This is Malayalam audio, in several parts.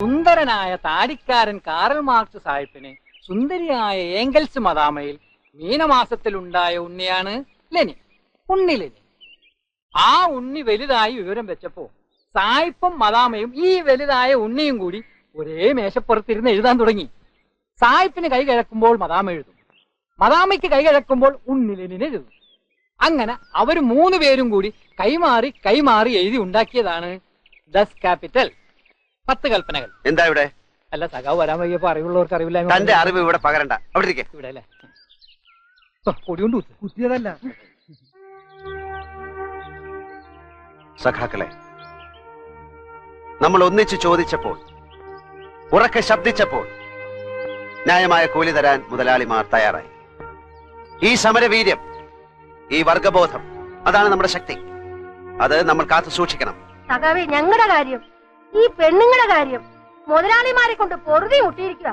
സുന്ദരനായ താടിക്കാരൻ കാറൽ മാർക്സ് സാഹിബിന് സുന്ദരിയായ ഏംഗൽസ് മദാമയിൽ മീനമാസത്തിലുണ്ടായ ഉണ്ണിയാണ് ലെനിൻ, ഉണ്ണി ലെനിൻ. ആ ഉണ്ണി വലുതായി വിവരം വെച്ചപ്പോ സായിപ്പും മദാമയും ഈ വലുതായ ഉണ്ണിയും കൂടി ഒരേ മേശപ്പുറത്തിരുന്ന് എഴുതാൻ തുടങ്ങി. സായിപ്പിന് കൈ കിഴക്കുമ്പോൾ മദാമ എഴുതും, മദാമയ്ക്ക് കൈ കിഴക്കുമ്പോൾ ഉണ്ണി ലെനിൻ എഴുതും. അങ്ങനെ അവര് 3 പേരും കൂടി കൈമാറി കൈമാറി എഴുതി ഉണ്ടാക്കിയതാണ് ദസ് ക്യാപിറ്റൽ, 10 കൽപ്പനകൾ. എന്താ ഇവിടെ? അല്ല, സഖാവ് വരാൻ വയ്യപ്പോ അറിവുള്ളവർക്ക് അറിവില്ല. തന്റെ അറിവ് ഇവിടെ പകരണ്ട, അവിടെ ഇവിടെ അല്ലേ? കൊടികൊണ്ട് കുത്തിയതല്ല. സഖാക്കളെ, നമ്മൾ ഒന്നിച്ച് ചോദിച്ചപ്പോൾ, ഉറക്കെ ശബ്ദിച്ചപ്പോൾ ന്യായമായ കൂലി തരാൻ മുതലാളിമാർ തയ്യാറായി. ഈ സമരവീര്യം, ഈ വർഗബോധം, അതാണ് നമ്മുടെ ശക്തി. അത് നമ്മൾ കാത്തു സൂക്ഷിക്കണം. സഖാവേ, ഞങ്ങളുടെ കാര്യം, ഈ പെണ്ണുങ്ങളുടെ കാര്യം മുതലാളിമാരെ കൊണ്ട് പൊറുതി മുട്ടിയിരിക്കുക.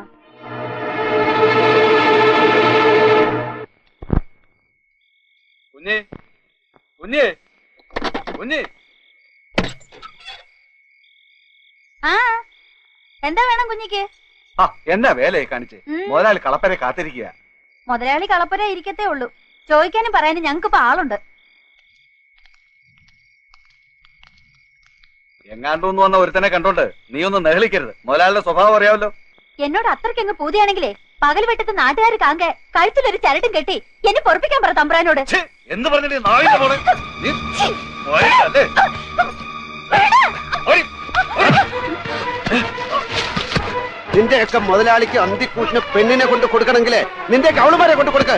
കുഞ്ഞേ, കുഞ്ഞേ, കുഞ്ഞേ. എന്താ വേണം കുഞ്ഞിക്ക്? എന്നാ വേലയെ കാണിച്ച് മുതലാളി കളപ്പരെ കാത്തിരിക്കുക. മുതലാളി കളപ്പര ഇരിക്കത്തേ ഉള്ളൂ, ചോദിക്കാനും പറയാനും ഞങ്ങൾക്കിപ്പോ ആളുണ്ട്. എങ്ങാണ്ടൊന്നു വന്ന ഒരുത്തനെ കണ്ടോണ്ട് നീ ഒന്നും നെഹളിക്കരുത്. മുതലാളിയുടെ സ്വഭാവം അറിയാമല്ലോ. എന്നോട് അത്രയ്ക്കങ്ങ് പൂതിയാണെങ്കിലേ പകൽ വെട്ടത്ത് നാട്ടുകാർ കാങ്ക കഴുത്തിലൊരു ചരടും കെട്ടി എന്നെ പൊറപ്പിക്കാൻ പറ തമ്പ്രാനോട്. എന്ന് പറഞ്ഞിട്ട് നായിന്റെ മോളെ നീ അല്ലേ? നിന്റെയൊക്കെ മുതലാളിക്ക് അന്തിക്കൂട്ടിന് പെണ്ണിനെ കൊണ്ട് കൊടുക്കണമെങ്കിലേ നിന്റെയൊക്കെ അവളുമാരെ കൊണ്ട് കൊടുക്ക.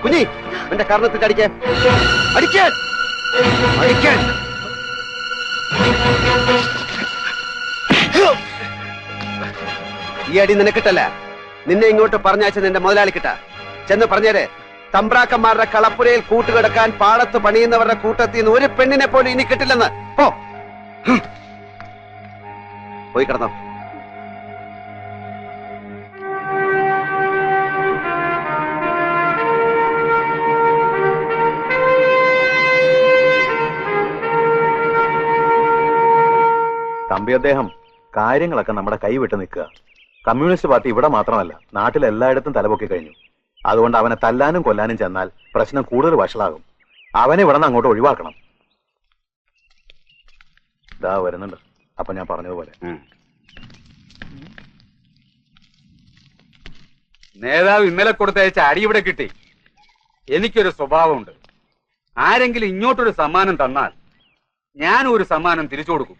കുഞ്ഞി, എന്റെ കാരണത്തിൽ അടിക്കാൻ അടിക്കാൻ അടിക്കാൻ. ഈ അടി നിനക്കിട്ടല്ല, നിന്നെ ഇങ്ങോട്ട് പറഞ്ഞയച്ച നിന്റെ മുതലാളിക്കിട്ട. ചെന്ന് പറഞ്ഞേരെ, തമ്പ്രാക്കന്മാരുടെ കളപ്പുരയിൽ കൂട്ടുകിടക്കാൻ പാടത്ത് പണിയുന്നവരുടെ കൂട്ടത്തിൽ നിന്ന് ഒരു പെണ്ണിനെ പോലും ഇനി കിട്ടില്ലെന്ന്. പോയി കിടന്നോ. തമ്പി അദ്ദേഹം കാര്യങ്ങളൊക്കെ നമ്മുടെ കൈവിട്ട് നിൽക്കുക. കമ്മ്യൂണിസ്റ്റ് പാർട്ടി ഇവിടെ മാത്രമല്ല, നാട്ടിലെല്ലായിടത്തും തലപൊക്കി കഴിഞ്ഞു. അതുകൊണ്ട് അവനെ തല്ലാനും കൊല്ലാനും ചെന്നാൽ പ്രശ്നം കൂടുതൽ വഷളാകും. അവനെ ഇവിടെ നിന്ന് അങ്ങോട്ട് ഒഴിവാക്കണം. ഇതാ വരുന്നുണ്ട്. അപ്പൊ ഞാൻ പറഞ്ഞതുപോലെ നേതാവ് ഇന്നലെ കൊടുത്തയച്ച അടി ഇവിടെ കിട്ടി. എനിക്കൊരു സ്വഭാവമുണ്ട്. ആരെങ്കിലും ഇങ്ങോട്ടൊരു സമ്മാനം തന്നാൽ ഞാൻ ഒരു സമ്മാനം തിരിച്ചു കൊടുക്കും.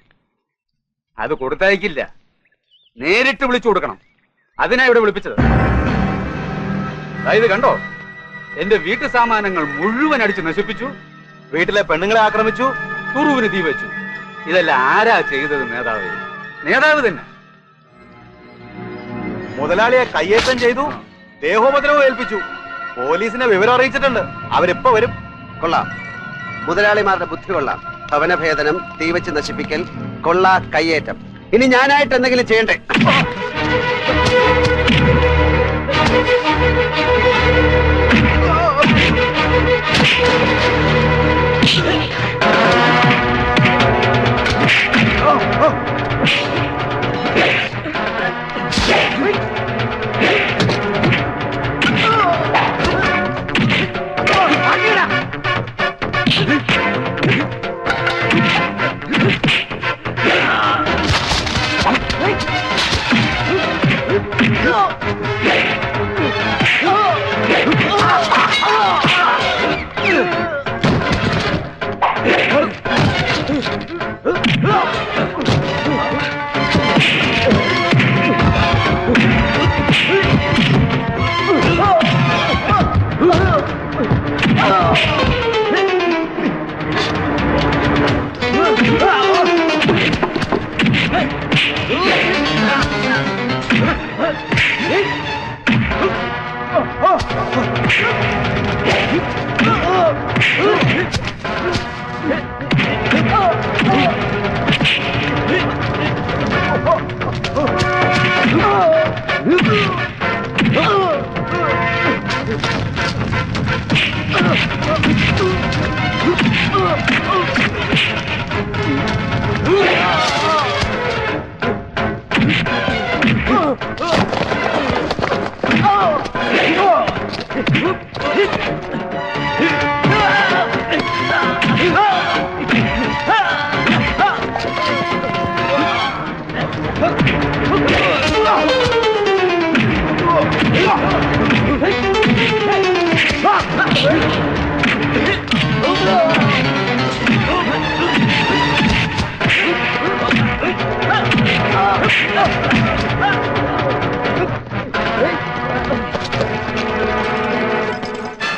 അത് കൊടുത്തയക്കില്ല, നേരിട്ട് വിളിച്ചു കൊടുക്കണം. അതിനാ ഇവിടെ വിളിപ്പിച്ചത്. അതായത് കണ്ടോ, എന്റെ വീട്ടു സാമാനങ്ങൾ മുഴുവൻ അടിച്ച് നശിപ്പിച്ചു, വീട്ടിലെ പെണ്ണുങ്ങളെ ആക്രമിച്ചു, തുറുവിന് തീ വെച്ചു. ഇതെല്ലാം ആരാ ചെയ്തത്? നേതാവ്. നേതാവ് തന്നെ. മുതലാളിയെ കയ്യേറ്റം ചെയ്തു, ദേഹോപദ്രവം ഏൽപ്പിച്ചു. പോലീസിനെ വിവരം അറിയിച്ചിട്ടുണ്ട്. അവരിപ്പോ വരും. കൊള്ളാം, മുതലാളിമാരുടെ ബുദ്ധി കൊള്ളാം. ഭവനഭേദനം, തീവച്ച് നശിപ്പിക്കൽ, കൊള്ള, കയ്യേറ്റം. ഇനി ഞാനായിട്ട് എന്തെങ്കിലും ചെയ്യണ്ടേ?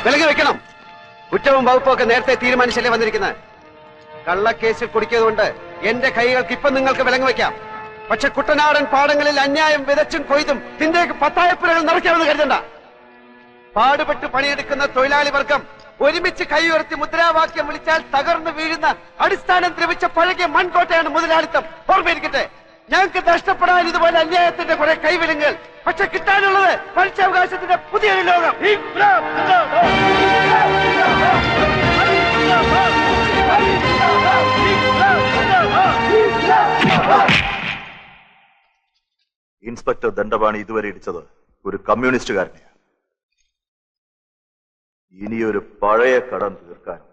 വിലങ്ങ് വെക്കണം. കുറ്റവും വകുപ്പൊക്കെ നേരത്തെ തീരുമാനിച്ചല്ലേ വന്നിരിക്കുന്നത്. കള്ളക്കേസിൽ കുടിക്കുന്നതുകൊണ്ട് എന്റെ കൈകൾക്ക് ഇപ്പം നിങ്ങൾക്ക് വിലങ്ങ് വെക്കാം. പക്ഷെ കുട്ടനാടൻ പാടങ്ങളിൽ അന്യായം വിതച്ചും കൊയ്തും തിന്റേക്ക് പത്തായപ്പുരകൾ നിറയ്ക്കാമെന്ന് കരുതണ്ട. പാടുപെട്ട് പണിയെടുക്കുന്ന തൊഴിലാളി വർഗം ഒരുമിച്ച് കൈ ഉയർത്തി മുദ്രാവാക്യം വിളിച്ചാൽ തകർന്നു വീഴുന്ന അടിസ്ഥാനം ദ്രവിച്ച പഴകിയ മൺകോട്ടയാണ് മുതലാളിത്തം. ഓർമ്മയിരിക്കട്ടെ, ഞങ്ങൾക്ക് നഷ്ടപ്പെടാൻ ഇതുപോലെ അന്യായത്തിന്റെ കുറെ കൈവിലങ്ങൾ. പക്ഷെ കിട്ടാനുള്ളത് മനുഷ്യാവകാശത്തിന്റെ പുതിയൊരു ലോകം. ഇൻസ്പെക്ടർ ദണ്ഡപാണി ഇതുവരെ ഇടിച്ചത് ഒരു കമ്മ്യൂണിസ്റ്റുകാരനെയാണ്. ഇനിയൊരു പഴയ കടം തീർക്കാനുണ്ട്.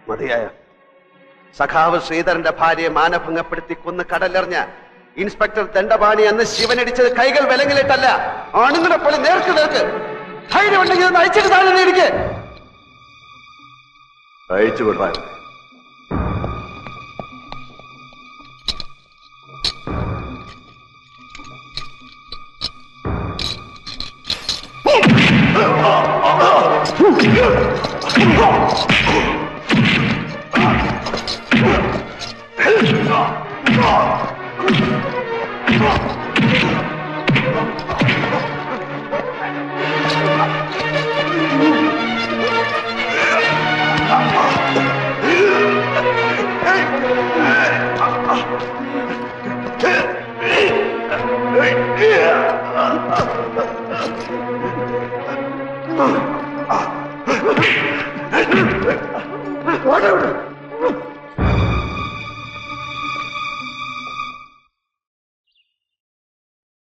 മതിയായ സഖാവ് ശ്രീധരന്റെ ഭാര്യയെ മാനഭംഗപ്പെടുത്തി കൊന്ന് കടലെറിഞ്ഞ ഇൻസ്പെക്ടർ ദണ്ഡപാണി അന്ന് ശിവനടിച്ചത് കൈകൾ വിലങ്ങിലിട്ടല്ല, ആണുങ്ങളെ പോലെ നേർക്ക് നേർക്ക്. ധൈര്യമുണ്ടെങ്കിൽ അയച്ചിട്ട് താഴെ നേടിക്ക്. അയച്ചു വിടാൻ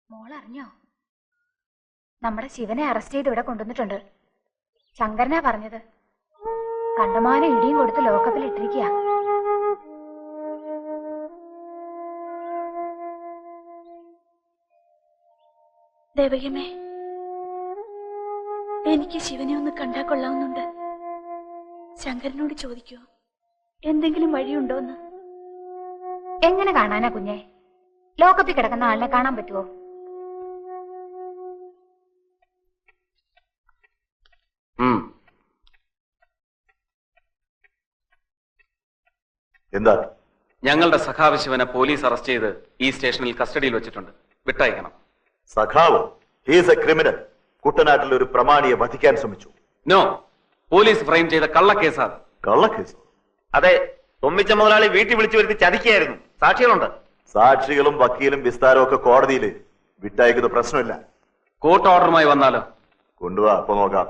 മോളറിഞ്ഞോ? നമ്മുടെ ശിവനെ അറസ്റ്റ് ചെയ്ത് ഇവിടെ കൊണ്ടുവന്നിട്ടുണ്ട്. ശങ്കരനാ പറഞ്ഞത്. കണ്ടമാനം ഇടിയും കൊടുത്ത് ലോക്കപ്പിൽ ഇട്ടിരിക്കുക. ദേവകമേ, എനിക്ക് ശിവനെ ഒന്ന് കണ്ടാ കൊള്ളാവുന്നുണ്ട്. ശങ്കരനോട് ചോദിക്കോ എന്തെങ്കിലും വഴിയുണ്ടോന്ന്? എങ്ങനെ കാണാനാ കുഞ്ഞെ? ലോക്കപ്പിൽ കിടക്കുന്ന ആളിനെ കാണാൻ പറ്റുമോ? എന്താ? ഞങ്ങളുടെ സഖാവ് ശിവനെ പോലീസ് അറസ്റ്റ് ചെയ്ത് ഈ സ്റ്റേഷനിൽ കസ്റ്റഡിയിൽ വെച്ചിട്ടുണ്ട്. വിട്ടയക്കണം. സഖാവ് ഹീസ് എ ക്രിമിനൽ. കുട്ടനാട്ടിൽ ഒരു പ്രമാണിയെ വധിക്കാൻ ശ്രമിച്ചു. നോ, പോലീസ് ഫ്രെയിം ചെയ്ത കള്ളക്കേസാണ്. കള്ളക്കേസ്? അതെ, തൊമ്മിച്ച മുതലാളി വീട്ടിൽ വിളിച്ചു വരുത്തി ചതിക്കുകയായിരുന്നു. സാക്ഷികളുണ്ട്. സാക്ഷികളും വക്കീലും വിസ്താരവും ഒക്കെ കോടതിയിൽ വിട്ടയക്കുന്ന പ്രശ്നമില്ല. കോർട്ട് ഓർഡറുമായി വന്നാലോ? കൊണ്ടുപോവാ, അപ്പൊ നോക്കാം.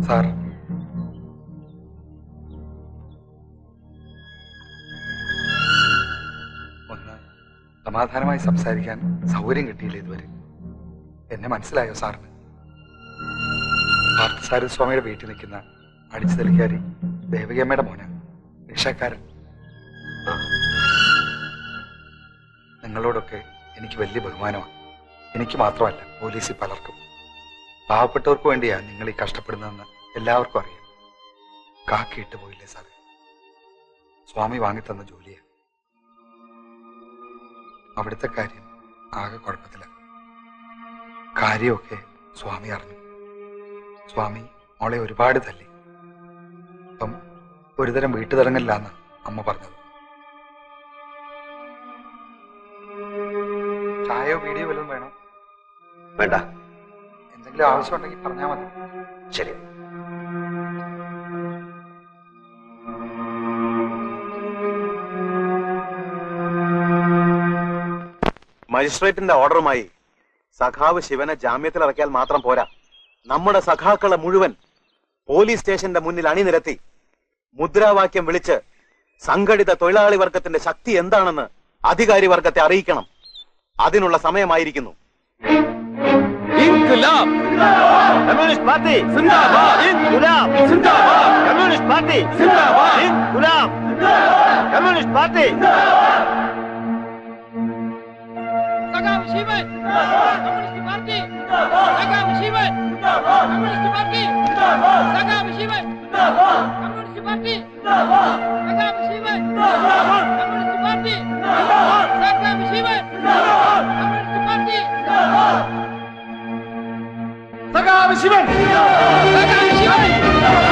സാർ, ഒന്ന് സമാധാനമായി സംസാരിക്കാൻ സൗകര്യം കിട്ടിയില്ല ഇതുവരെ. എന്നെ മനസ്സിലായോ സാറിന്? പാർത്ഥസാരസ്വാമിയുടെ വീട്ടിൽ നിൽക്കുന്ന അടിച്ചുതലിക്കാരി ദേവകിയമ്മയുടെ മോന, ഭിക്ഷക്കാരൻ. നിങ്ങളോടൊക്കെ എനിക്ക് വലിയ ബഹുമാനമാണ്. എനിക്ക് മാത്രമല്ല, പോലീസിൽ പലർക്കും. പാവപ്പെട്ടവർക്ക് വേണ്ടിയാ നിങ്ങൾ ഈ കഷ്ടപ്പെടുന്നതെന്ന് എല്ലാവർക്കും അറിയാം. കാക്കിയിട്ട് പോയില്ലേ സാറേ? സ്വാമി വാങ്ങിത്തന്ന ജോലിയാ. അവിടുത്തെ കാര്യം ആകെ കുഴപ്പത്തില്ല. കാര്യമൊക്കെ സ്വാമി അറിഞ്ഞു. സ്വാമി മോളെ ഒരുപാട് തല്ലി. അപ്പം ഒരുതരം വീട്ടുതടങ്കലില്ലാന്ന് അമ്മ പറഞ്ഞത്. ചായയോ വീഡിയോ വല്ലതും വേണോ? വേണ്ട. എന്തെങ്കിലും ആവശ്യമുണ്ടെങ്കിൽ പറഞ്ഞാൽ മതി. ശരി. മജിസ്ട്രേറ്റിന്റെ ഓർഡറുമായി സഖാവ് ശിവനെ ജാമ്യത്തിൽ ഇറക്കിയാൽ മാത്രം പോരാ. നമ്മുടെ സഖാക്കളെ മുഴുവൻ പോലീസ് സ്റ്റേഷന്റെ മുന്നിൽ അണിനിരത്തി മുദ്രാവാക്യം വിളിച്ച് സംഘടിത തൊഴിലാളി വർഗത്തിന്റെ ശക്തി എന്താണെന്ന് അധികാരി വർഗത്തെ അറിയിക്കണം. അതിനുള്ള സമയമായിരിക്കുന്നു. കമ്മ്യൂണിസ്റ്റ് പാർട്ടി സിന്ദാബാദ്. സിന്ദാബാദ്. കമ്മ്യൂണിസ്റ്റ് പാർട്ടി സിന്ദാബാദ്. Communist party. സഖാവ് ശിവൻ കമ്മ്യൂണിസ്റ്റ് പാർട്ടി. സഖാവ് ശിവൻ കമ്മ്യൂണിസ്റ്റ് പാർട്ടി. സഖാവ് ശിവൻ കമ്മ്യൂണിസ്റ്റ് പാർട്ടി. സഖാവ് ശിവൻ കമ്മ്യൂണിസ്റ്റ് പാർട്ടി. സഖാവ് ശിവൻ കമ്മ്യൂണിസ്റ്റ് പാർട്ടി. സഖാവ് ശിവൻ. സഖാവ് ശിവൻ.